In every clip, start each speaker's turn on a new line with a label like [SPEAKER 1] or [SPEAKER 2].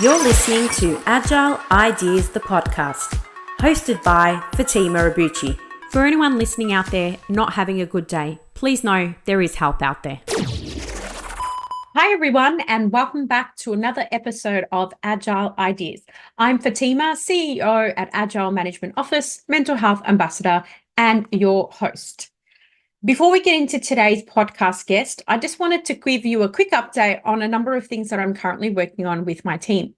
[SPEAKER 1] You're listening to Agile Ideas, the podcast, hosted by Fatima Abuchi. For anyone listening out there not having a good day, please know there is help out there. Hi everyone, and welcome back to another episode of Agile Ideas. I'm Fatima, CEO at Agile Management Office, Mental Health Ambassador, and your host. Before we get into today's podcast guest, I just wanted to give you a quick update on a number of things that I'm currently working on with my team.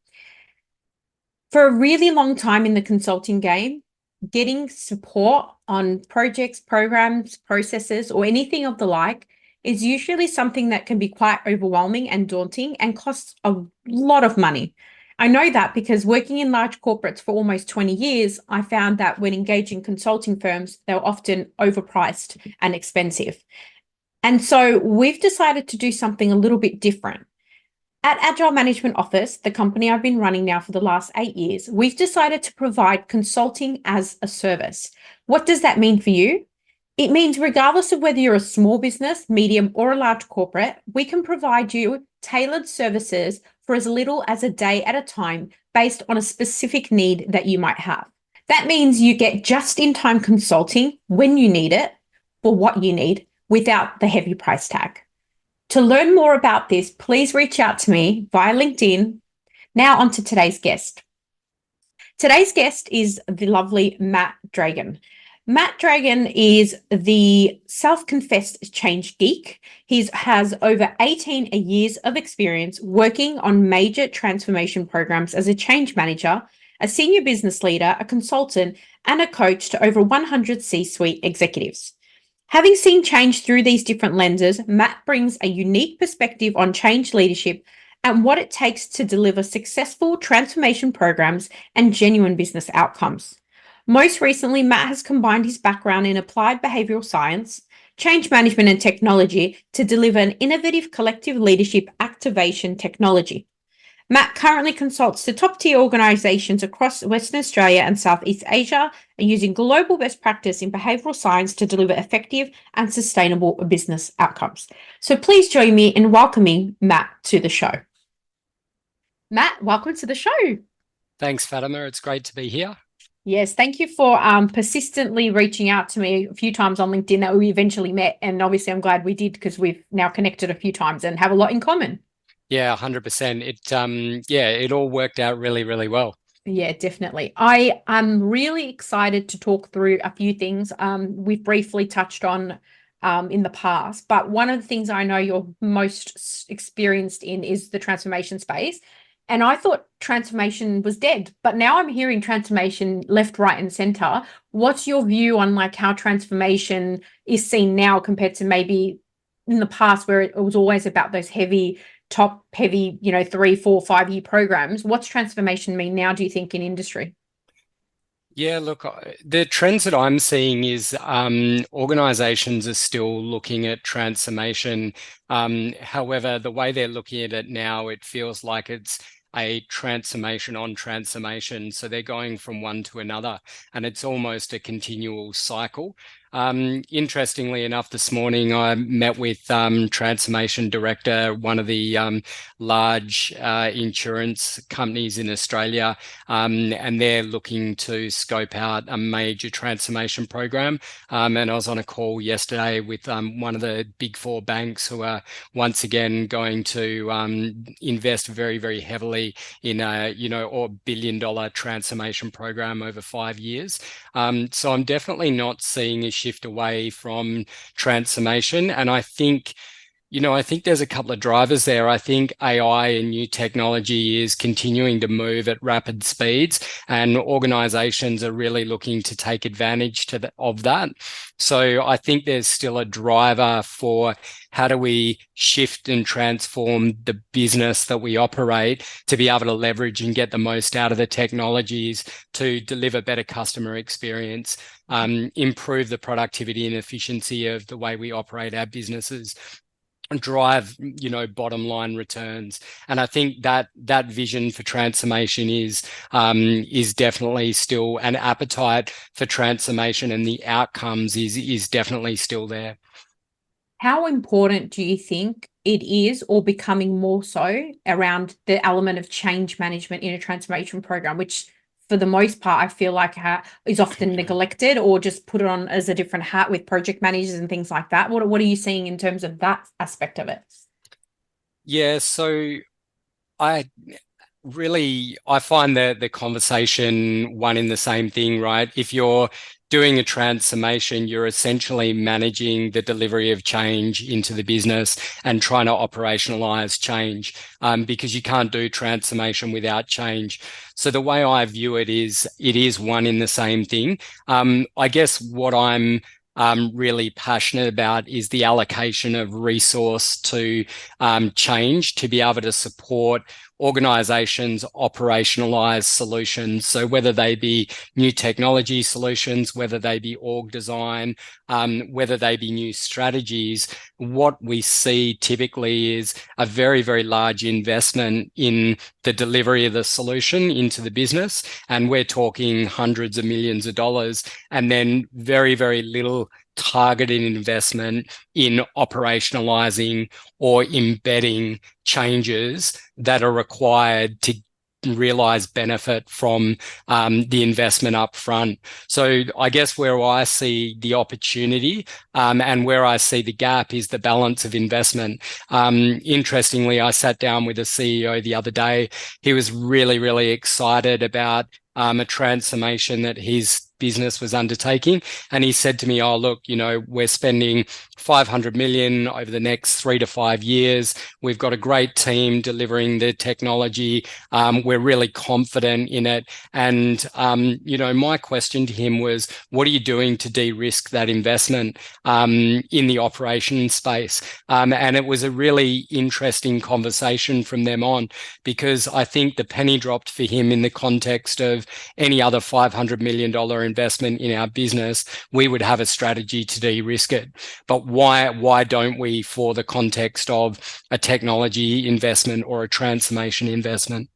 [SPEAKER 1] For a really long time in the consulting game, getting support on projects, programs, processes, or anything of the like is usually something that can be quite overwhelming and daunting and costs a lot of money. I know that because working in large corporates for almost 20 years, I found that when engaging consulting firms, they were often overpriced and expensive. And so we've decided to do something a little bit different. At Agile Management Office, the company I've been running now for the last 8 years, we've decided to provide consulting as a service. What does that mean for you? It means regardless of whether you're a small business, medium, or a large corporate, we can provide you tailored services for as little as a day at a time based on a specific need that you might have. That means you get just-in-time consulting when you need it for what you need without the heavy price tag. To learn more about this, please reach out to me via LinkedIn. Now on to today's guest. Today's guest is the lovely Matt Dragun. Matt Dragun is the self-confessed change geek. He has over 18 years of experience working on major transformation programs as a change manager, a senior business leader, a consultant, and a coach to over 100 C-suite executives. Having seen change through these different lenses, Matt brings a unique perspective on change leadership and what it takes to deliver successful transformation programs and genuine business outcomes. Most recently, Matt has combined his background in applied behavioral science, change management, and technology to deliver an innovative collective leadership activation technology. Matt currently consults to top-tier organizations across Western Australia and Southeast Asia, and using global best practice in behavioral science to deliver effective and sustainable business outcomes. So please join me in welcoming Matt to the show. Matt, welcome to the show.
[SPEAKER 2] Thanks, Fatima. It's great to be here.
[SPEAKER 1] Yes, thank you for persistently reaching out to me a few times on LinkedIn that we eventually met. And obviously I'm glad we did because we've now connected a few times and have a lot in common.
[SPEAKER 2] Yeah, 100%. It all worked out really, really well.
[SPEAKER 1] Yeah, definitely. I am really excited to talk through a few things we've briefly touched on in the past. But one of the things I know you're most experienced in is the transformation space. And I thought transformation was dead, but now I'm hearing transformation left, right, and center. What's your view on like how transformation is seen now compared to maybe in the past where it was always about those top heavy, 3, 4, 5 year programs? What's transformation mean now, do you think, in industry?
[SPEAKER 2] Yeah, look, the trends that I'm seeing is organizations are still looking at transformation. However, the way they're looking at it now, it feels like it's a transformation on transformation. So they're going from one to another, and it's almost a continual cycle. Interestingly enough, this morning I met with transformation director, one of the large insurance companies in Australia, and they're looking to scope out a major transformation program. And I was on a call yesterday with one of the big four banks who are once again going to invest very, very heavily in a billion-dollar transformation program over 5 years. So I'm definitely not seeing a shift away from transformation. And I think there's a couple of drivers there. I think AI and new technology is continuing to move at rapid speeds, and organizations are really looking to take advantage of that. So I think there's still a driver for how do we shift and transform the business that we operate to be able to leverage and get the most out of the technologies to deliver better customer experience, improve the productivity and efficiency of the way we operate our businesses, drive bottom line returns. And I think that vision for transformation is definitely still an appetite for transformation, and the outcomes is definitely still there.
[SPEAKER 1] How important do you think it is, or becoming more so, around the element of change management in a transformation program, which for the most part, I feel like is often neglected or just put on as a different hat with project managers and things like that? What are you seeing in terms of that aspect of it?
[SPEAKER 2] Yeah, so I I find the conversation one in the same thing, right? If you're doing a transformation, you're essentially managing the delivery of change into the business and trying to operationalize change, because you can't do transformation without change. So the way I view it is one in the same thing. I guess what I'm really passionate about is the allocation of resource to change to be able to support organizations operationalize solutions. So whether they be new technology solutions, whether they be org design, whether they be new strategies, what we see typically is a very, very large investment in the delivery of the solution into the business. And we're talking hundreds of millions of dollars, and then very, very little targeted investment in operationalizing or embedding changes that are required to realize benefit from the investment up front. So I guess where I see the opportunity and where I see the gap is the balance of investment. Interestingly, I sat down with a CEO the other day. He was really, really excited about a transformation that his business was undertaking. And he said to me, oh, look, we're spending 500 million over the next 3 to 5 years. We've got a great team delivering the technology. We're really confident in it. And, my question to him was, what are you doing to de-risk that investment in the operations space? And it was a really interesting conversation from them on, because I think the penny dropped for him in the context of any other $500 million investment in our business. We would have a strategy to de-risk it. But why don't we for the context of a technology investment or a transformation investment?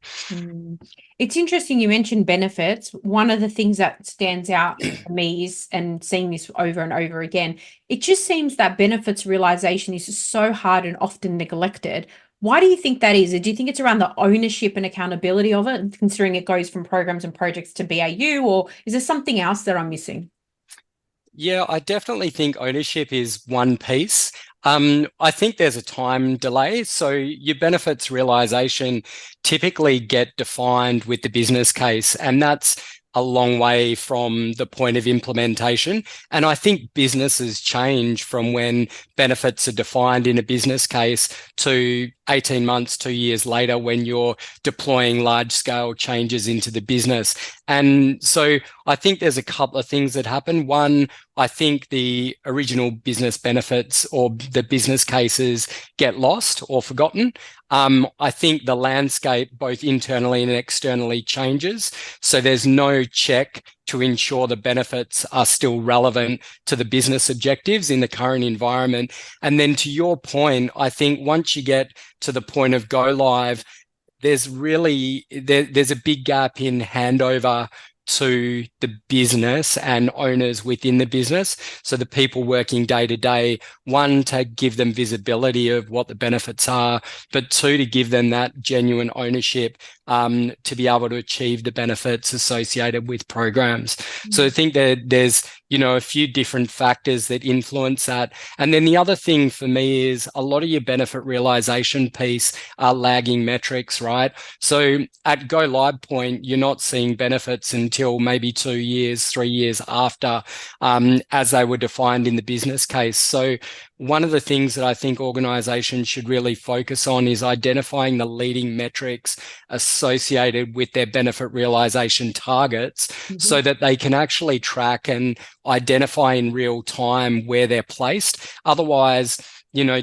[SPEAKER 1] It's interesting you mentioned benefits. One of the things that stands out for me is, and seeing this over and over again, it just seems that benefits realization is so hard and often neglected. Why do you think that is? Do you think it's around the ownership and accountability of it, considering it goes from programs and projects to BAU, or is there something else that I'm missing?
[SPEAKER 2] Yeah, I definitely think ownership is one piece. I think there's a time delay. So your benefits realization typically get defined with the business case, and that's a long way from the point of implementation. And I think businesses change from when benefits are defined in a business case to 18 months, 2 years later, when you're deploying large scale changes into the business. And so I think there's a couple of things that happen. One, I think the original business benefits or the business cases get lost or forgotten. I think the landscape, both internally and externally, changes. So there's no check to ensure the benefits are still relevant to the business objectives in the current environment. And then to your point, I think once you get to the point of go live, there's a big gap in handover to the business and owners within the business. So the people working day to day, one, to give them visibility of what the benefits are, but two, to give them that genuine ownership to be able to achieve the benefits associated with programs. So I think that there's, a few different factors that influence that. And then the other thing for me is a lot of your benefit realization piece are lagging metrics, right? So at go live point, you're not seeing benefits until maybe 2 years, 3 years after, as they were defined in the business case. So one of the things that I think organizations should really focus on is identifying the leading metrics associated with their benefit realization targets, so that they can actually track and identify in real time where they're placed. Otherwise,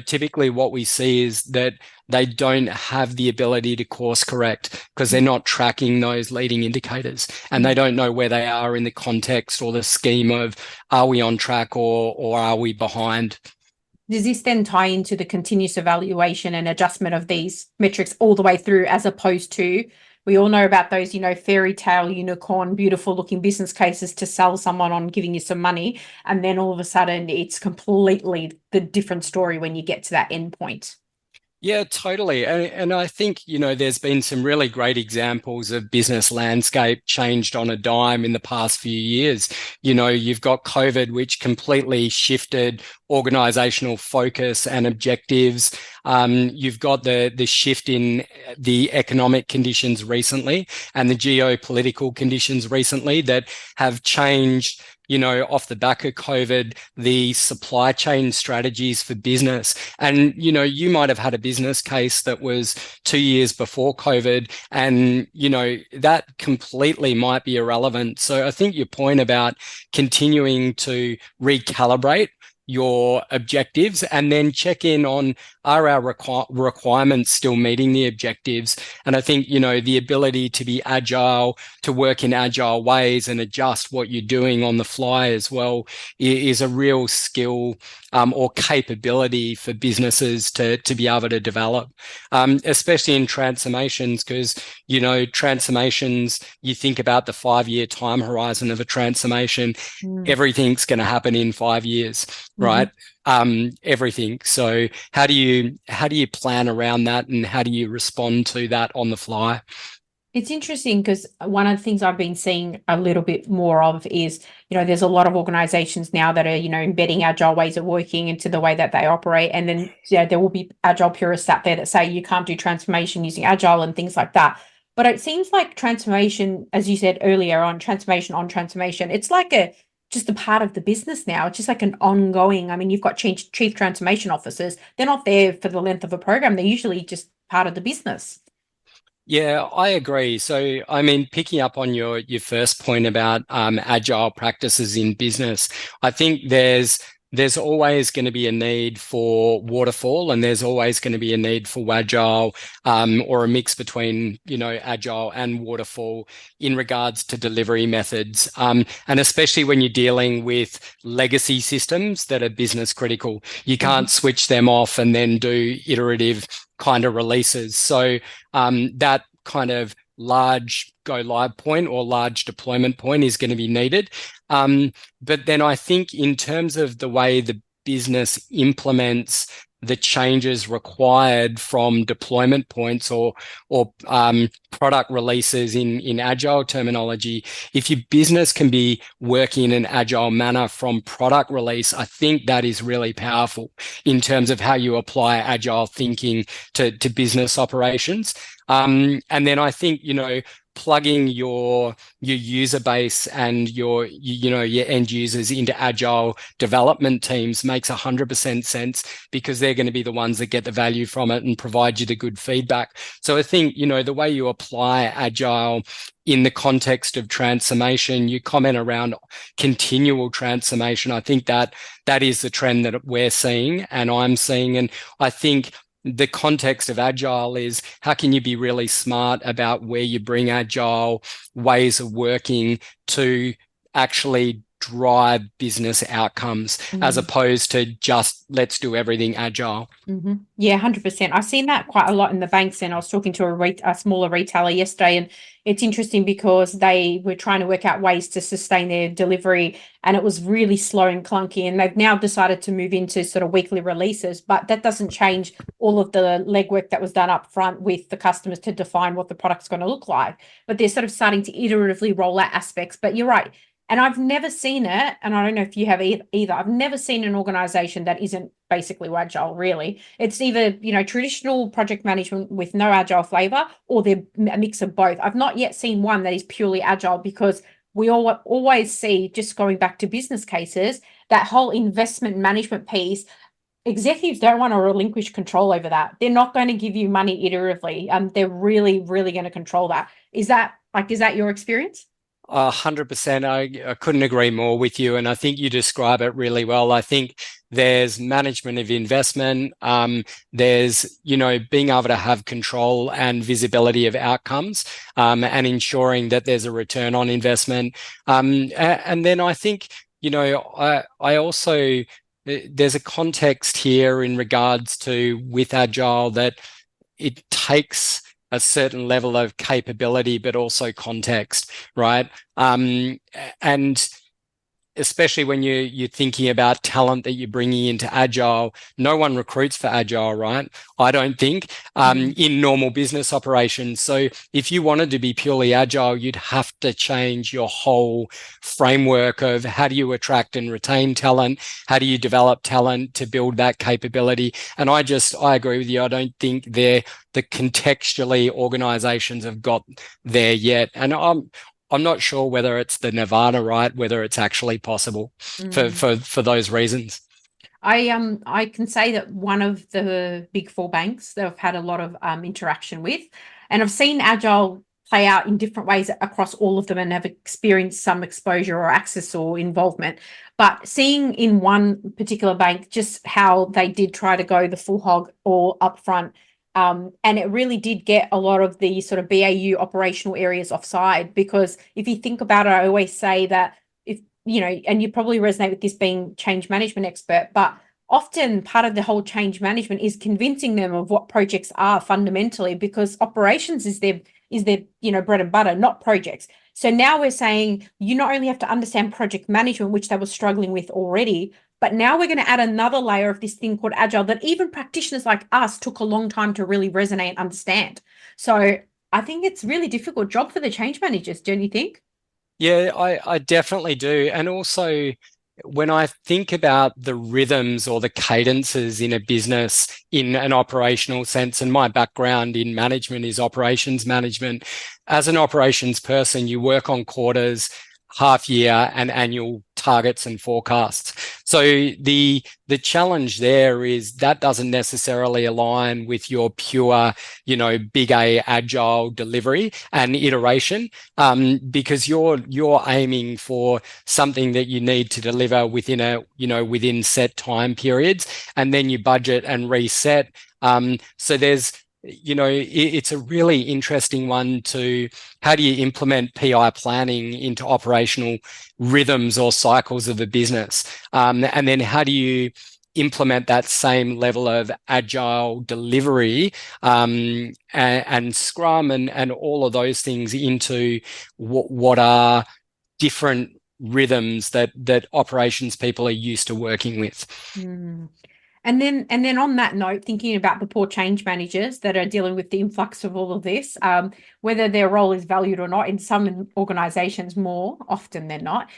[SPEAKER 2] typically what we see is that they don't have the ability to course correct because they're not tracking those leading indicators, and they don't know where they are in the context or the scheme of, are we on track or are we behind?
[SPEAKER 1] Does this then tie into the continuous evaluation and adjustment of these metrics all the way through, as opposed to We all know about those, fairy tale unicorn, beautiful looking business cases to sell someone on giving you some money. And then all of a sudden it's completely the different story when you get to that end point.
[SPEAKER 2] Yeah, totally. And I think, there's been some really great examples of business landscape changed on a dime in the past few years. You've got COVID, which completely shifted organizational focus and objectives. You've got the shift in the economic conditions recently and the geopolitical conditions recently that have changed off the back of COVID, the supply chain strategies for business. And, you might have had a business case that was 2 years before COVID, and, that completely might be irrelevant. So I think your point about continuing to recalibrate your objectives and then check in on, are our requirements still meeting the objectives? And I think, the ability to be agile, to work in agile ways and adjust what you're doing on the fly as well is a real skill or capability for businesses to be able to develop, especially in transformations, because, transformations, you think about the 5-year time horizon of a transformation, everything's going to happen in 5 years, right? Everything. So how do you plan around that, and how do you respond to that on the fly?
[SPEAKER 1] It's interesting because one of the things I've been seeing a little bit more of is, there's a lot of organizations now that are, embedding agile ways of working into the way that they operate. And then, there will be agile purists out there that say you can't do transformation using agile and things like that. But it seems like transformation, as you said earlier on transformation, it's like just a part of the business now. It's just like an ongoing, you've got chief transformation officers. They're not there for the length of a program. They're usually just part of the business.
[SPEAKER 2] Yeah, I agree. So, picking up on your first point about agile practices in business, I think there's always going to be a need for waterfall, and there's always going to be a need for agile, or a mix between, agile and waterfall in regards to delivery methods. And especially when you're dealing with legacy systems that are business critical, you can't switch them off and then do iterative kind of releases. So that kind of large go live point or large deployment point is going to be needed. But then I think in terms of the way the business implements the changes required from deployment points or product releases in agile terminology, if your business can be working in an agile manner from product release, I think that is really powerful in terms of how you apply agile thinking to business operations. And then I think, plugging your user base and your end users into agile development teams makes 100% sense, because they're going to be the ones that get the value from it and provide you the good feedback. So I think, the way you apply agile in the context of transformation, you comment around continual transformation. I think that is the trend that we're seeing and I'm seeing. And I think the context of agile is, how can you be really smart about where you bring agile ways of working to actually drive business outcomes, as opposed to just let's do everything agile.
[SPEAKER 1] Yeah, 100%. I've seen that quite a lot in the banks, and I was talking to a smaller retailer yesterday, and it's interesting because they were trying to work out ways to sustain their delivery, and it was really slow and clunky, and they've now decided to move into sort of weekly releases, but that doesn't change all of the legwork that was done up front with the customers to define what the product's going to look like. But they're sort of starting to iteratively roll out aspects. But you're right. And I've never seen it, and I don't know if you have either. I've never seen an organization that isn't basically agile, really. It's either, traditional project management with no agile flavor, or they're a mix of both. I've not yet seen one that is purely agile, because we always see, just going back to business cases, that whole investment management piece. Executives don't want to relinquish control over that. They're not going to give you money iteratively. They're really, really going to control that. Is that your experience?
[SPEAKER 2] 100%. I couldn't agree more with you. And I think you describe it really well. I think there's management of investment. There's, being able to have control and visibility of outcomes, and ensuring that there's a return on investment. And then I think, I also, there's a context here in regards to with Agile that it takes a certain level of capability, but also context, right? And especially when you're thinking about talent that you're bringing into Agile, no one recruits for Agile, right? I don't think, in normal business operations. So if you wanted to be purely Agile, you'd have to change your whole framework of how do you attract and retain talent? How do you develop talent to build that capability? And I agree with you. I don't think the contextually organizations have got there yet. And I'm not sure whether it's the Nirvana, right? Whether it's actually possible for those reasons.
[SPEAKER 1] I can say that one of the big four banks that I've had a lot of interaction with, and I've seen Agile play out in different ways across all of them and have experienced some exposure or access or involvement. But seeing in one particular bank just how they did try to go the full hog all upfront. And it really did get a lot of the sort of BAU operational areas offside, because if you think about it, I always say that if, you know, and you probably resonate with this being change management expert, but often part of the whole change management is convincing them of what projects are fundamentally, because operations is their, you know, bread and butter, not projects. So now we're saying you not only have to understand project management, which they were struggling with already, but now we're going to add another layer of this thing called Agile that even practitioners like us took a long time to really resonate and understand. So I think it's a really difficult job for the change managers, don't you think?
[SPEAKER 2] Yeah, I definitely do. And also, when I think about the rhythms or the cadences in a business in an operational sense, and my background in management is operations management, as an operations person, you work on quarters, half year, and annual targets and forecasts. So the challenge there is that doesn't necessarily align with your pure, you know, big A agile delivery and iteration, because you're aiming for something that you need to deliver within set time periods, and then you budget and reset. So it's a really interesting one to how do you implement PI planning into operational rhythms or cycles of the business? And then how do you implement that same level of agile delivery and Scrum and all of those things into what are different rhythms that operations people are used to working with.
[SPEAKER 1] And then on that note, thinking about the poor change managers that are dealing with the influx of all of this, whether their role is valued or not, in some organizations more often than not,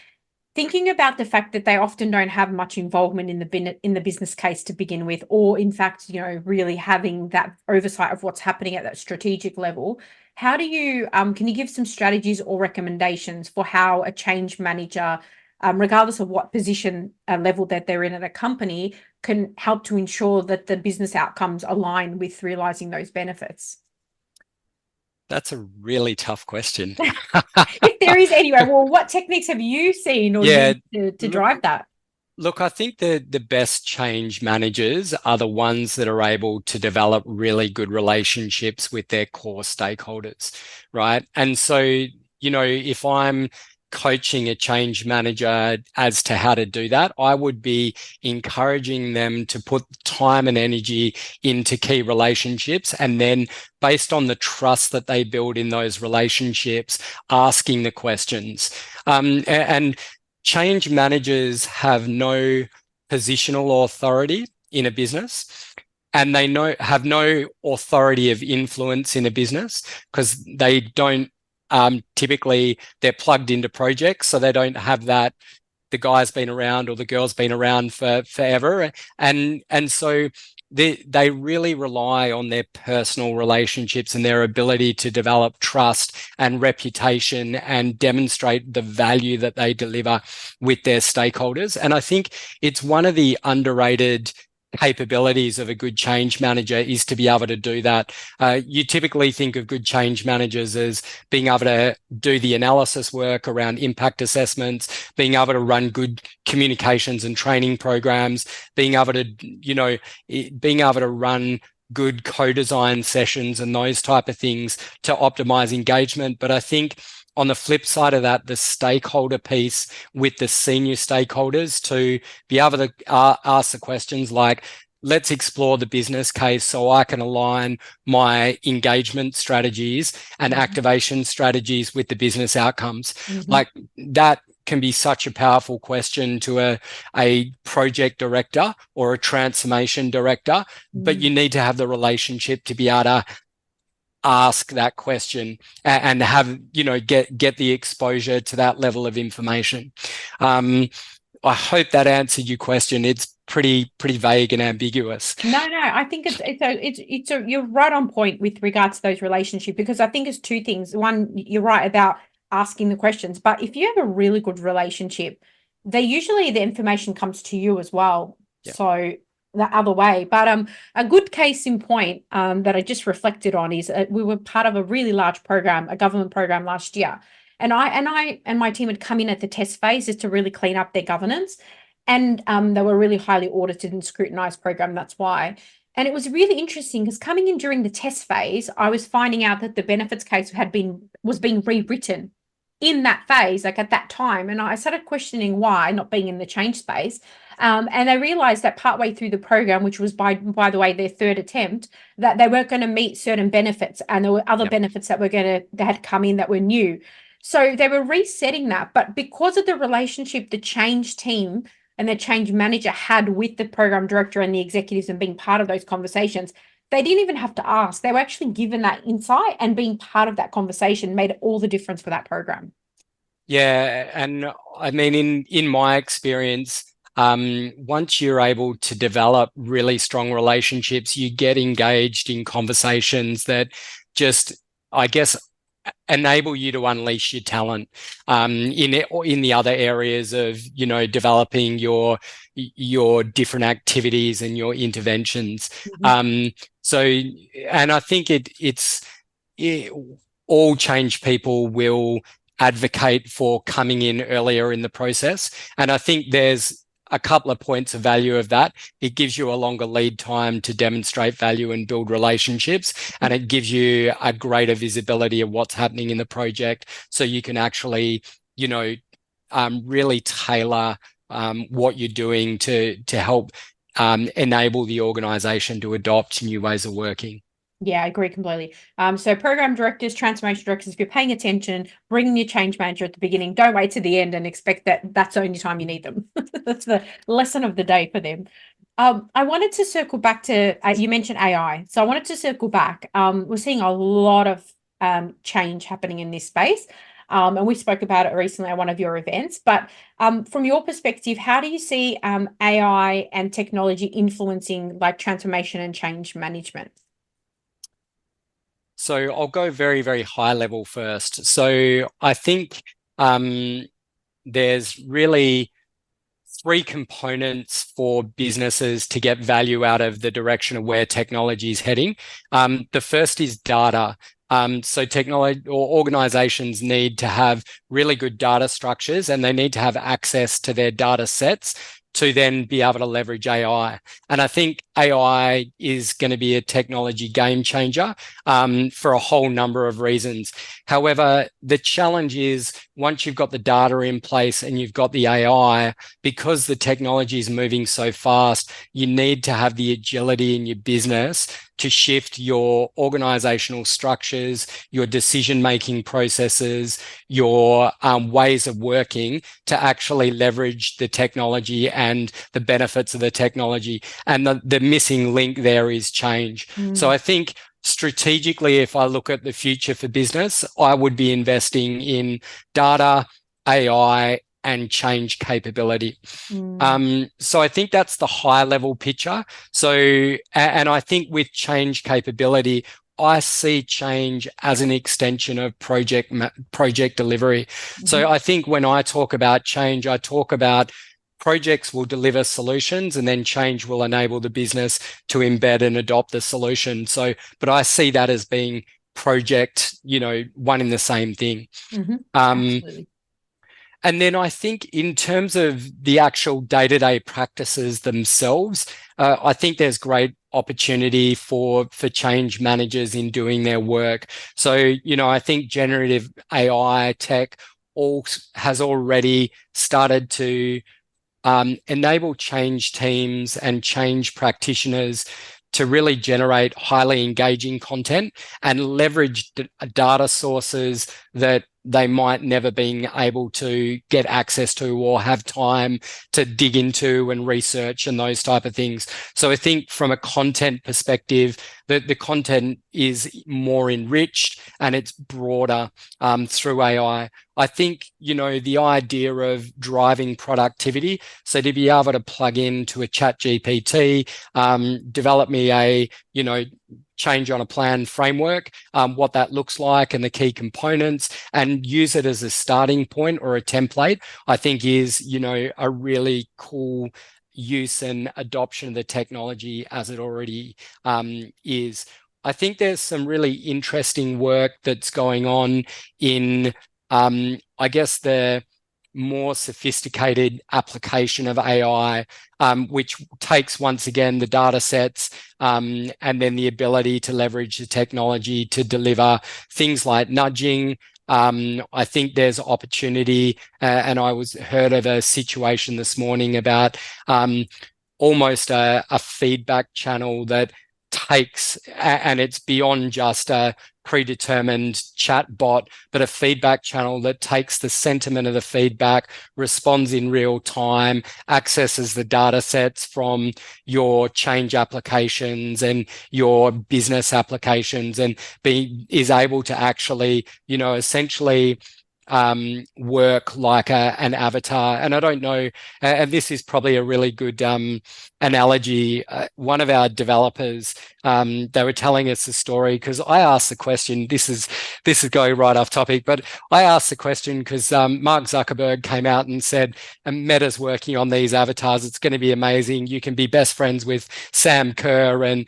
[SPEAKER 1] thinking about the fact that they often don't have much involvement in the business case to begin with, or in fact, you know, really having that oversight of what's happening at that strategic level. How do you, can you give some strategies or recommendations for how a change manager, regardless of what position level that they're in at a company, can help to ensure that the business outcomes align with realizing those benefits?
[SPEAKER 2] That's a really tough question.
[SPEAKER 1] If there is anyway, well, what techniques have you seen or used to drive that?
[SPEAKER 2] Look, I think the best change managers are the ones that are able to develop really good relationships with their core stakeholders, right? And so, you know, if I'm coaching a change manager as to how to do that, I would be encouraging them to put time and energy into key relationships, and then based on the trust that they build in those relationships, asking the questions. And change managers have no positional authority in a business, and they have no authority of influence in a business because they don't typically they're plugged into projects, so they don't have that the guy's been around or the girl's been around for forever, and so they really rely on their personal relationships and their ability to develop trust and reputation and demonstrate the value that they deliver with their stakeholders. And I think it's one of the underrated capabilities of a good change manager is to be able to do that. You typically think of good change managers as being able to do the analysis work around impact assessments, being able to run good communications and training programs, being able to run good co-design sessions and those type of things to optimize engagement. But I think on the flip side of that, the stakeholder piece with the senior stakeholders to be able to ask the questions like, let's explore the business case so I can align my engagement strategies and activation strategies with the business outcomes. Like that can be such a powerful question to a project director or a transformation director, but you need to have the relationship to be able to ask that question and have, get the exposure to that level of information. I hope that answered your question. It's pretty vague and ambiguous.
[SPEAKER 1] No, I think you're right on point with regards to those relationships, because I think it's two things. One, you're right about asking the questions, but if you have a really good relationship, the information comes to you as well.
[SPEAKER 2] Yeah.
[SPEAKER 1] So the other way. But a good case in point that I just reflected on is we were part of a really large program, a government program last year. And I and my team had come in at the test phase just to really clean up their governance. And they were really highly audited and scrutinized program. That's why. And it was really interesting because coming in during the test phase, I was finding out that the benefits case was being rewritten in that phase, like at that time. And I started questioning why, not being in the change space. And I realized that partway through the program, which was by the way, their third attempt, that they weren't going to meet certain benefits. And there were other benefits that had come in that were new. So they were resetting that. But because of the relationship, the change team and the change manager had with the program director and the executives and being part of those conversations, they didn't even have to ask. They were actually given that insight, and being part of that conversation made all the difference for that program.
[SPEAKER 2] Yeah. And I mean, in my experience, once you're able to develop really strong relationships, you get engaged in conversations that just, I guess, enable you to unleash your talent in the other areas of developing your different activities and your interventions. So, and I think all change people will advocate for coming in earlier in the process, and I think there's a couple of points of value of that. It gives you a longer lead time to demonstrate value and build relationships, and it gives you a greater visibility of what's happening in the project, so you can actually, really tailor what you're doing to help enable the organization to adopt new ways of working.
[SPEAKER 1] Yeah, I agree completely. So program directors, transformation directors, if you're paying attention, bring your change manager at the beginning. Don't wait to the end and expect that that's the only time you need them. That's the lesson of the day for them. I wanted to circle back to, you mentioned AI. So I wanted to circle back. We're seeing a lot of change happening in this space. And we spoke about it recently at one of your events. But from your perspective, how do you see AI and technology influencing like transformation and change management?
[SPEAKER 2] So I'll go very, very high level first. So I think there's really three components for businesses to get value out of the direction of where technology is heading. The first is data. So technology or organizations need to have really good data structures, and they need to have access to their data sets to then be able to leverage AI. And I think AI is going to be a technology game changer for a whole number of reasons. However, the challenge is once you've got the data in place and you've got the AI, because the technology is moving so fast, you need to have the agility in your business to shift your organizational structures, your decision-making processes, your ways of working to actually leverage the technology and the benefits of the technology. And the missing link there is change. So I think strategically, if I look at the future for business, I would be investing in data, AI, and change capability. So I think that's the high level picture. So, and I think with change capability, I see change as an extension of project delivery. So I think when I talk about change, I talk about projects will deliver solutions, and then change will enable the business to embed and adopt the solution. So, but I see that as being project, one in the same thing.
[SPEAKER 1] Absolutely.
[SPEAKER 2] And then I think in terms of the actual day-to-day practices themselves, I think there's great opportunity for change managers in doing their work. So, I think generative AI tech has already started to enable change teams and change practitioners to really generate highly engaging content and leverage data sources that they might never been able to get access to or have time to dig into and research and those type of things. So I think from a content perspective, the content is more enriched and it's broader through AI. I think, the idea of driving productivity, so to be able to plug into a chat GPT, develop me a, change on a plan framework, what that looks like and the key components, and use it as a starting point or a template, I think is, a really cool use and adoption of the technology as it already is. I think there's some really interesting work that's going on in, I guess, the more sophisticated application of AI, which takes, once again, the data sets and then the ability to leverage the technology to deliver things like nudging. I think there's opportunity, and I heard of a situation this morning about almost a feedback channel that takes, and it's beyond just a predetermined chat bot, but a feedback channel that takes the sentiment of the feedback, responds in real time, accesses the data sets from your change applications and your business applications, and is able to actually, essentially work like an avatar. And I don't know, and this is probably a really good analogy. One of our developers, they were telling us a story because I asked the question. This is going right off topic, but I asked the question because Mark Zuckerberg came out and said, Meta's working on these avatars. It's going to be amazing. You can be best friends with Sam Kerr and,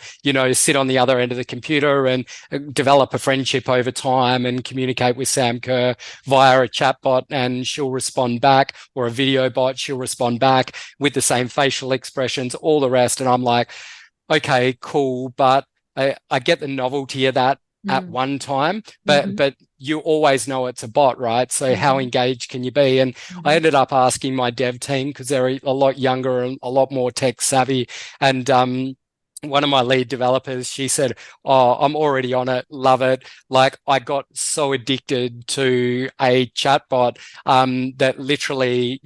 [SPEAKER 2] sit on the other end of the computer and develop a friendship over time and communicate with Sam Kerr via a chatbot, and she'll respond back, or a video bot, she'll respond back with the same facial expressions, all the rest. And I'm like, okay, cool, but I get the novelty of that at one time, but you always know it's a bot, right? So how engaged can you be? And I ended up asking my dev team, because they're a lot younger and a lot more tech savvy, and one of my lead developers, she said, "Oh, I'm already on it, love it. Like, I got so addicted to a chatbot that literally,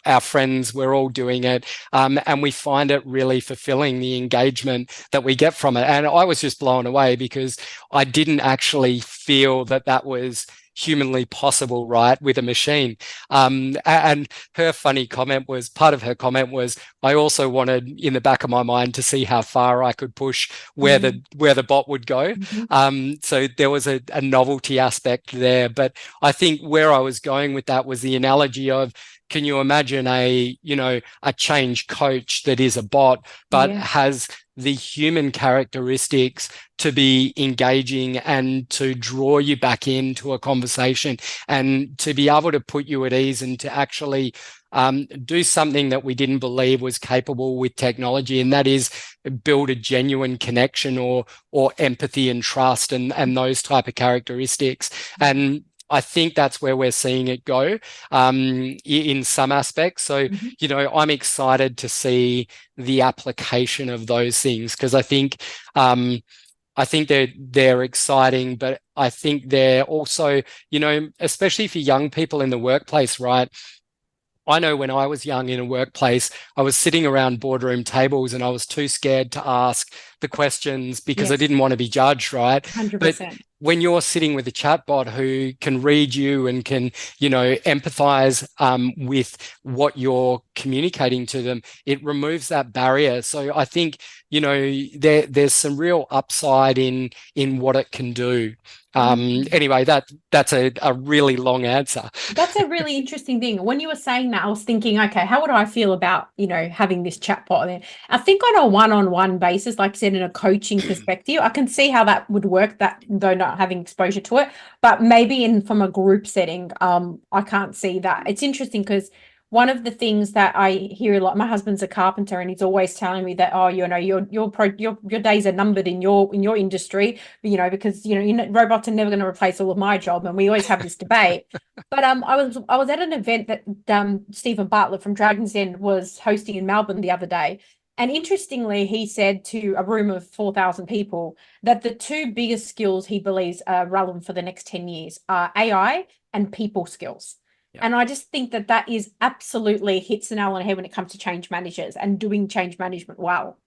[SPEAKER 2] our friends, we're all doing it, and we find it really fulfilling, the engagement that we get from it." And I was just blown away because I didn't actually feel that was humanly possible, right, with a machine. And her funny comment was, part of her comment was, I also wanted in the back of my mind to see how far I could push where the bot would go. So there was a novelty aspect there. But I think where I was going with that was the analogy of, can you imagine a change coach that is a bot, but has the human characteristics to be engaging and to draw you back into a conversation and to be able to put you at ease and to actually do something that we didn't believe was capable with technology, and that is build a genuine connection or empathy and trust and those type of characteristics. And I think that's where we're seeing it go in some aspects. So, I'm excited to see the application of those things, because I think they're exciting, but I think they're also, especially for young people in the workplace, right? I know when I was young in a workplace, I was sitting around boardroom tables and I was too scared to ask the questions because I didn't want to be judged, right?
[SPEAKER 1] 100%.
[SPEAKER 2] But when you're sitting with a chatbot who can read you and can, empathize with what you're communicating to them, it removes that barrier. So I think, there's some real upside in what it can do. Anyway, that's a really long answer.
[SPEAKER 1] That's a really interesting thing. When you were saying that, I was thinking, okay, how would I feel about, having this chatbot there? I think on a one-on-one basis, like I said, in a coaching perspective, I can see how that would work, that though not having exposure to it, but maybe from a group setting, I can't see that. It's interesting because
[SPEAKER 3] one of the things that I hear a lot, my husband's a carpenter and he's always telling me that, oh, your days are numbered in your industry, because robots are never going to replace all of my job, and we always have this debate. But I was at an event that Stephen Bartlett from Dragon's Den was hosting in Melbourne the other day. And interestingly, he said to a room of 4,000 people that the two biggest skills he believes are relevant for the next 10 years are AI and people skills. And I just think that is absolutely hits the nail on the head when it comes to change managers and doing change management well.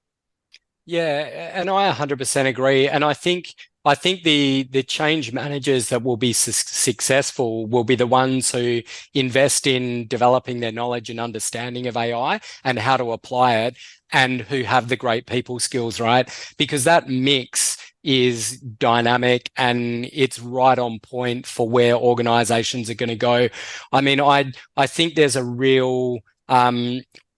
[SPEAKER 2] Yeah, and I 100% agree. And I think the change managers that will be successful will be the ones who invest in developing their knowledge and understanding of AI and how to apply it, and who have the great people skills, right? Because that mix is dynamic and it's right on point for where organizations are going to go. I mean, I think there's a real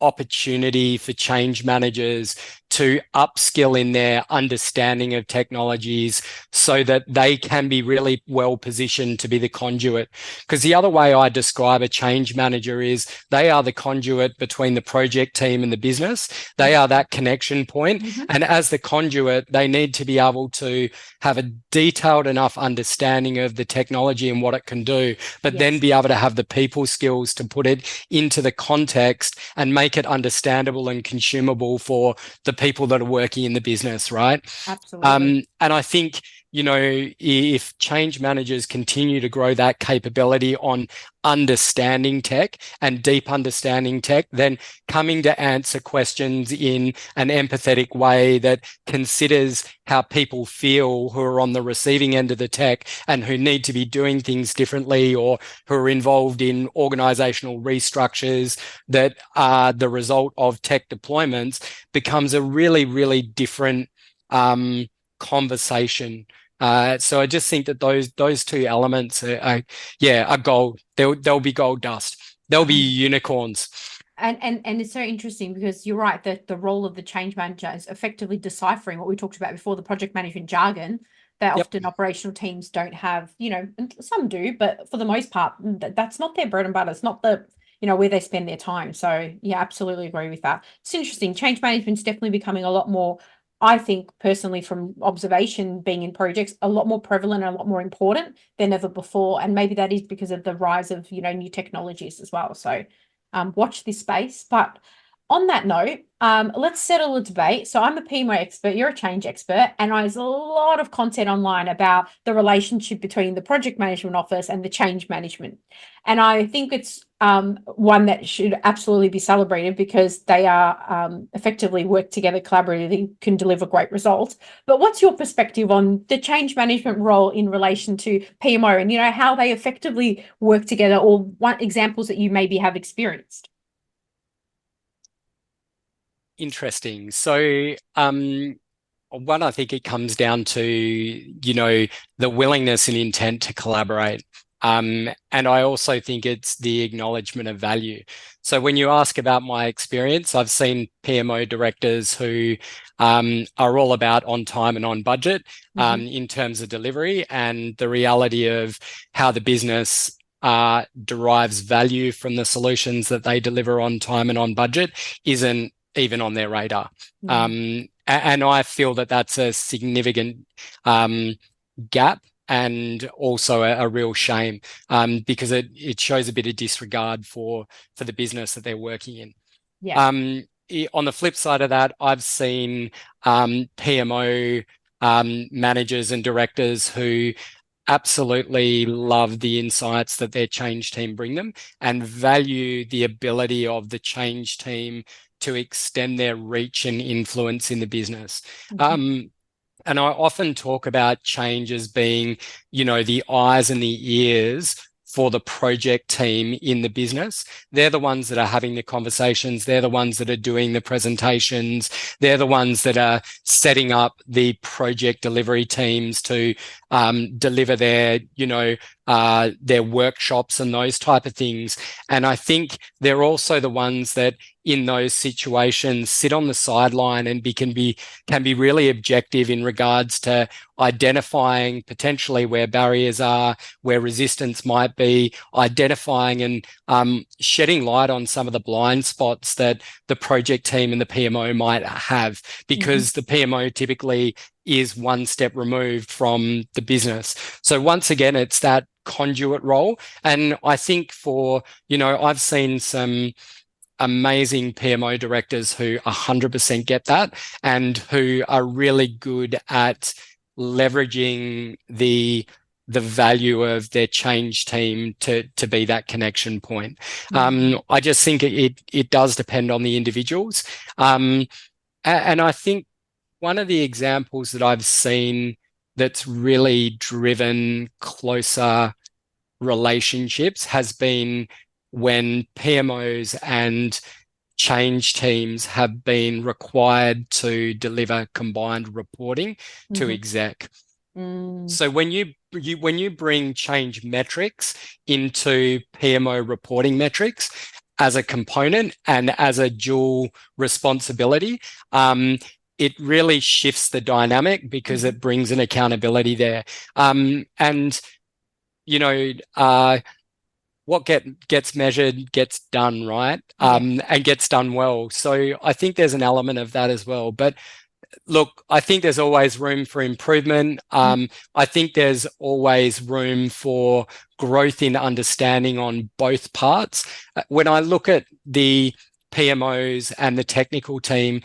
[SPEAKER 2] opportunity for change managers to upskill in their understanding of technologies so that they can be really well positioned to be the conduit. Because the other way I describe a change manager is they are the conduit between the project team and the business. They are that connection point. Mm-hmm. And as the conduit, they need to be able to have a detailed enough understanding of the technology and what it can do, but then be able to have the people skills to put it into the context and make it understandable and consumable for the people that are working in the business, right?
[SPEAKER 3] Absolutely.
[SPEAKER 2] And I think, if change managers continue to grow that capability on understanding tech and deep understanding tech, then coming to answer questions in an empathetic way that considers how people feel who are on the receiving end of the tech and who need to be doing things differently, or who are involved in organizational restructures that are the result of tech deployments, becomes a really, really different conversation. So I just think that those two elements are gold. They'll be gold dust. They'll be unicorns.
[SPEAKER 3] And it's so interesting because you're right that the role of the change manager is effectively deciphering what we talked about before, the project management jargon that often operational teams don't have, and some do, but for the most part, that's not their bread and butter. It's not where they spend their time. So yeah, absolutely agree with that. It's interesting. Change management's definitely becoming a lot more, I think personally from observation being in projects, a lot more prevalent and a lot more important than ever before. And maybe that is because of the rise of, new technologies as well. So watch this space. But on that note, let's settle a debate. So I'm a PMO expert, you're a change expert, and there's a lot of content online about the relationship between the project management office and the change management. And I think it's one that should absolutely be celebrated because they are effectively work together collaboratively, can deliver great results. But what's your perspective on the change management role in relation to PMO and, how they effectively work together, or what examples that you maybe have experienced?
[SPEAKER 2] Interesting. So, one, I think it comes down to, the willingness and intent to collaborate. And I also think it's the acknowledgement of value. So when you ask about my experience, I've seen PMO directors who are all about on time and on budget in terms of delivery, and the reality of how the business derives value from the solutions that they deliver on time and on budget isn't even on their radar. And I feel that that's a significant gap, and also a real shame because it shows a bit of disregard for the business that they're working in.
[SPEAKER 3] Yeah.
[SPEAKER 2] On the flip side of that, I've seen PMO managers and directors who absolutely love the insights that their change team bring them and value the ability of the change team to extend their reach and influence in the business. And I often talk about change as being, the eyes and the ears for the project team in the business. They're the ones that are having the conversations. They're the ones that are doing the presentations. They're the ones that are setting up the project delivery teams to deliver their, their workshops and those type of things. And I think they're also the ones that in those situations sit on the sideline and can be really objective in regards to identifying potentially where barriers are, where resistance might be, identifying and shedding light on some of the blind spots that the project team and the PMO might have, because the PMO typically is one step removed from the business. So once again, it's that conduit role. And I think I've seen some amazing PMO directors who 100% get that and who are really good at leveraging the value of their change team to be that connection point. I just think it does depend on the individuals. And I think one of the examples that I've seen that's really driven closer relationships has been when PMOs and change teams have been required to deliver combined reporting to exec. So when you bring change metrics into PMO reporting metrics as a component and as a dual responsibility, it really shifts the dynamic because it brings an accountability there. What gets measured gets done, right? And gets done well. So I think there's an element of that as well. But look, I think there's always room for improvement. I think there's always room for growth in understanding on both parts. When I look at the PMOs and the technical team,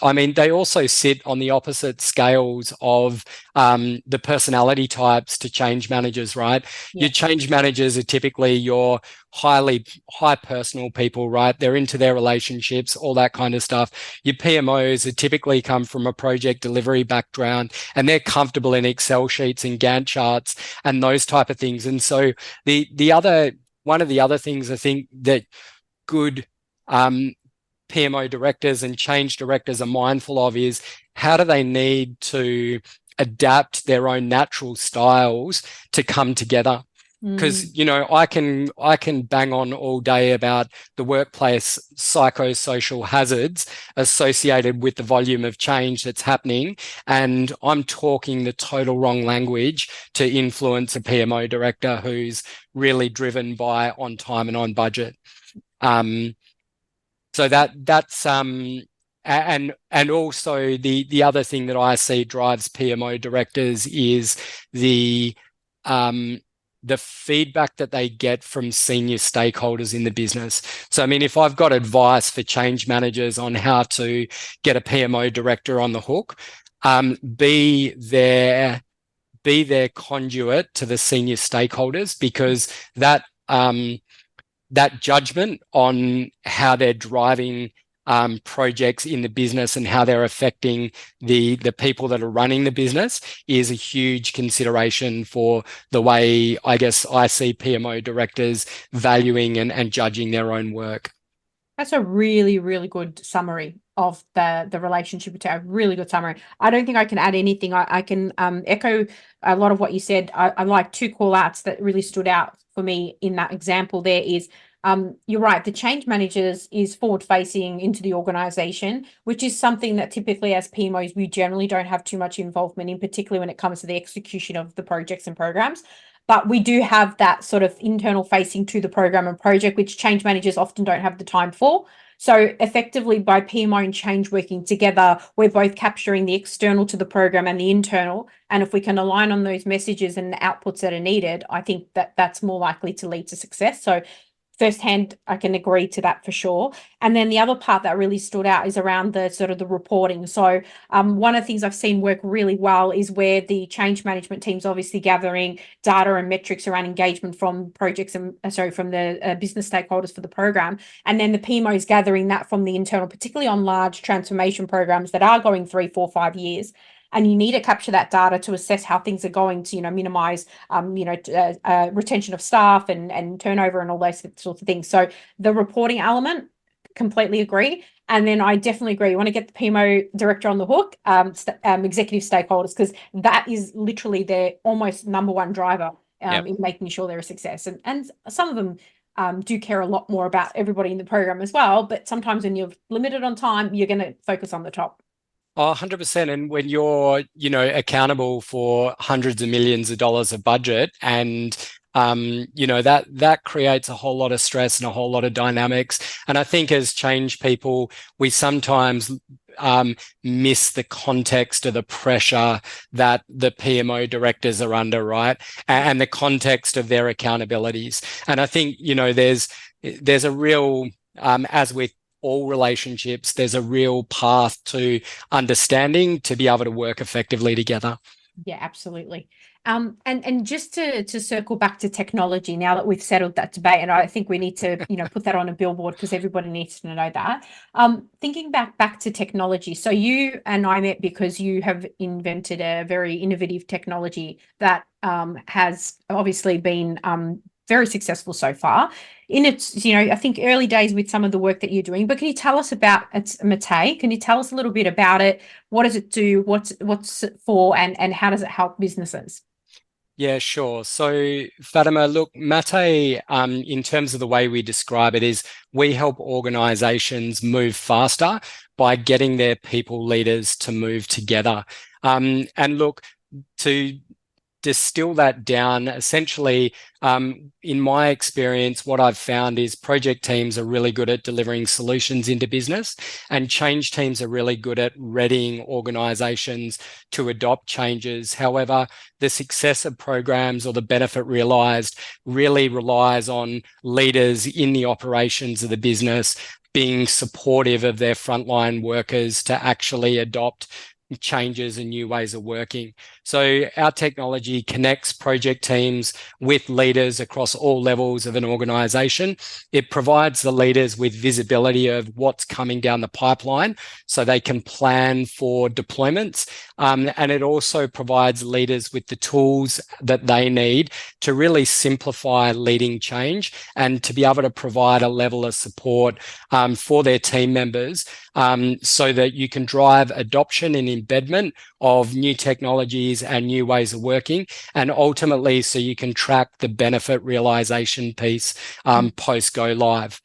[SPEAKER 2] I mean, they also sit on the opposite scales of the personality types to change managers, right? Your change managers are typically your high personal people, right? They're into their relationships, all that kind of stuff. Your PMOs are typically come from a project delivery background, and they're comfortable in Excel sheets and Gantt charts and those type of things. And so one of the other things I think that good PMO directors and change directors are mindful of is how do they need to adapt their own natural styles to come together. Because, I can bang on all day about the workplace psychosocial hazards associated with the volume of change that's happening. And I'm talking the total wrong language to influence a PMO director who's really driven by on time and on budget. So that's and also the other thing that I see drives PMO directors is the feedback that they get from senior stakeholders in the business. So I mean, if I've got advice for change managers on how to get a PMO director on the hook, be their conduit to the senior stakeholders, because that judgment on how they're driving projects in the business and how they're affecting the people that are running the business is a huge consideration for the way I guess I see PMO directors valuing and judging their own work.
[SPEAKER 3] That's a really, really good summary of the relationship. A really good summary. I don't think I can add anything. I can echo a lot of what you said. I like two call outs that really stood out for me in that example. There is you're right, the change managers is forward facing into the organization, which is something that typically as PMOs we generally don't have too much involvement in, particularly when it comes to the execution of the projects and programs. But we do have that sort of internal facing to the program and project, which change managers often don't have the time for. So effectively by PMO and change working together, we're both capturing the external to the program and the internal. And if we can align on those messages and the outputs that are needed, I think that that's more likely to lead to success. So firsthand, I can agree to that for sure. And then the other part that really stood out is around the sort of the reporting. So one of the things I've seen work really well is where the change management team's obviously gathering data and metrics around engagement from projects and from the business stakeholders for the program. And then the PMO is gathering that from the internal, particularly on large transformation programs that are going 3, 4, 5 years. And you need to capture that data to assess how things are going to, minimize, retention of staff and turnover and all those sorts of things. So the reporting element, completely agree. And then I definitely agree. You want to get the PMO director on the hook, executive stakeholders, because that is literally their almost number one driver. in making sure they're a success. And some of them do care a lot more about everybody in the program as well. But sometimes when you're limited on time, you're going to focus on the top.
[SPEAKER 2] Oh, 100%. And when you're, accountable for hundreds of millions of dollars of budget, and that creates a whole lot of stress and a whole lot of dynamics. And I think as change people, we sometimes miss the context of the pressure that the PMO directors are under, right? And the context of their accountabilities. And I think, there's a real, as with all relationships, there's a real path to understanding to be able to work effectively together.
[SPEAKER 3] Yeah, absolutely. And just to circle back to technology, now that we've settled that debate, and I think we need to, put that on a billboard because everybody needs to know that. Thinking back to technology. So you and I met because you have invented a very innovative technology that has obviously been very successful so far. In its, I think early days with some of the work that you're doing, but can you tell us about it's Mate? Can you tell us a little bit about it? What does it do? What's it for, and how does it help businesses?
[SPEAKER 2] Yeah, sure. So Fatima, look, Mate, in terms of the way we describe it, is we help organizations move faster by getting their people leaders to move together. And look, to distill that down, essentially, in my experience, what I've found is project teams are really good at delivering solutions into business, and change teams are really good at readying organizations to adopt changes. However, the success of programs or the benefit realized really relies on leaders in the operations of the business being supportive of their frontline workers to actually adopt changes and new ways of working. So our technology connects project teams with leaders across all levels of an organization. It provides the leaders with visibility of what's coming down the pipeline so they can plan for deployments. And it also provides leaders with the tools that they need to really simplify leading change and to be able to provide a level of support for their team members so that you can drive adoption and embedment of new technologies and new ways of working, and ultimately so you can track the benefit realization piece post go live.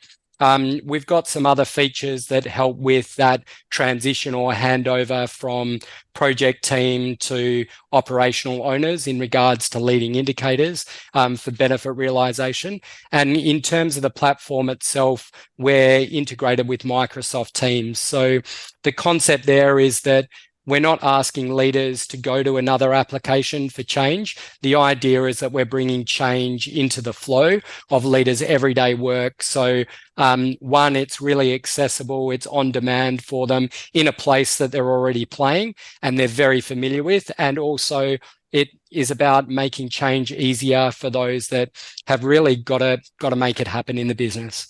[SPEAKER 2] We've got some other features that help with that transition or handover from project team to operational owners in regards to leading indicators for benefit realization. And in terms of the platform itself, we're integrated with Microsoft Teams. So the concept there is that we're not asking leaders to go to another application for change. The idea is that we're bringing change into the flow of leaders' everyday work. So one, it's really accessible, it's on demand for them in a place that they're already playing and they're very familiar with. And also it is about making change easier for those that have really got to make it happen in the business.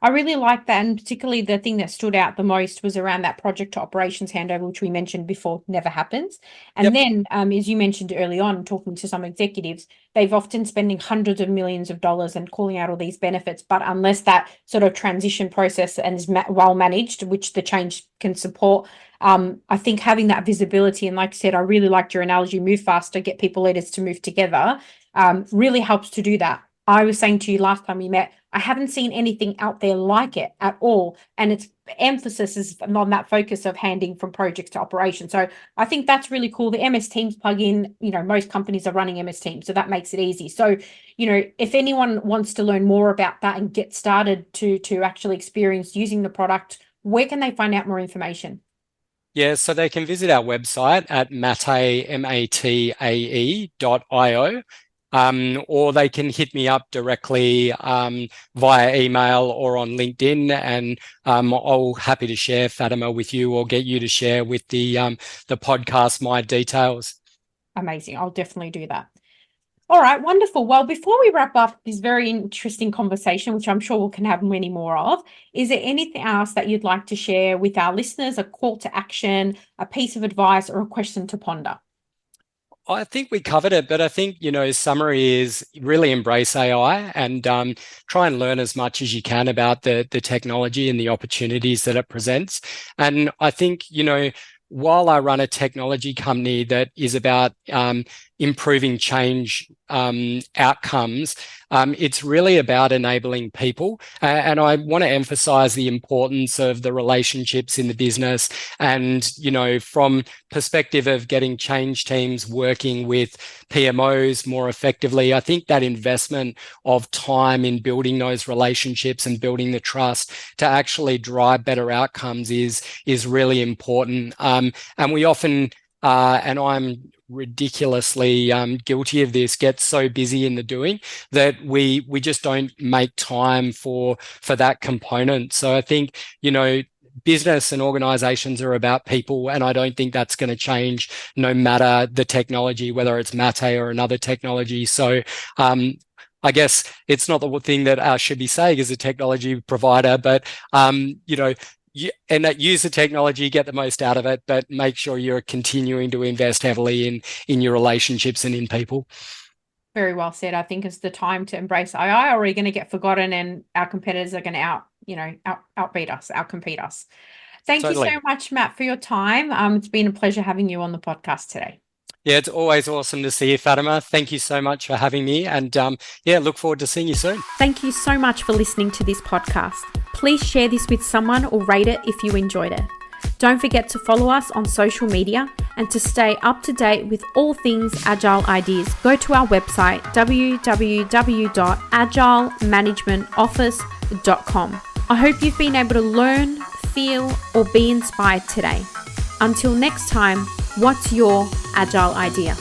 [SPEAKER 3] I really like that, and particularly the thing that stood out the most was around that project to operations handover, which we mentioned before never happens. And then, as you mentioned early on, talking to some executives, they've often spending hundreds of millions of dollars and calling out all these benefits, but unless that sort of transition process and is well managed, which the change can support, I think having that visibility, and like I said, I really liked your analogy, move faster, get people leaders to move together, really helps to do that. I was saying to you last time we met, I haven't seen anything out there like it at all. And its emphasis is on that focus of handing from projects to operations. So I think that's really cool. The MS Teams plugin, most companies are running MS Teams, so that makes it easy. So, if anyone wants to learn more about that and get started to actually experience using the product, where can they find out more information?
[SPEAKER 2] Yeah, so they can visit our website at matae.io. Or they can hit me up directly via email or on LinkedIn, and I'll happy to share, Fatima, with you or get you to share with the podcast my details.
[SPEAKER 3] Amazing. I'll definitely do that. All right, wonderful. Well, before we wrap up this very interesting conversation, which I'm sure we can have many more of, is there anything else that you'd like to share with our listeners, a call to action, a piece of advice, or a question to ponder?
[SPEAKER 2] I think we covered it, but I think, summary is really embrace AI and try and learn as much as you can about the technology and the opportunities that it presents. And I think, while I run a technology company that is about improving change outcomes, it's really about enabling people. And I want to emphasize the importance of the relationships in the business. And, you know, from perspective of getting change teams working with PMOs more effectively, I think that investment of time in building those relationships and building the trust to actually drive better outcomes is really important. And we often, and I'm ridiculously guilty of this, get so busy in the doing that we just don't make time for that component. So I think, you know, business and organizations are about people, and I don't think that's going to change no matter the technology, whether it's Mate or another technology. So I guess it's not the thing that I should be saying as a technology provider, but you know, and that use the technology, get the most out of it, but make sure you're continuing to invest heavily in your relationships and in people.
[SPEAKER 3] Very well said. I think it's the time to embrace AI, or we're going to get forgotten and our competitors are going to outbeat us, outcompete us. Thank you so much, Matt, for your time. It's been a pleasure having you on the podcast today.
[SPEAKER 2] Yeah, it's always awesome to see you, Fatima. Thank you so much for having me. And look forward to seeing you soon.
[SPEAKER 1] Thank you so much for listening to this podcast. Please share this with someone or rate it if you enjoyed it. Don't forget to follow us on social media, and to stay up to date with all things Agile ideas, go to our website www.agilemanagementoffice.com. I hope you've been able to learn, feel, or be inspired today. Until next time, what's your Agile idea?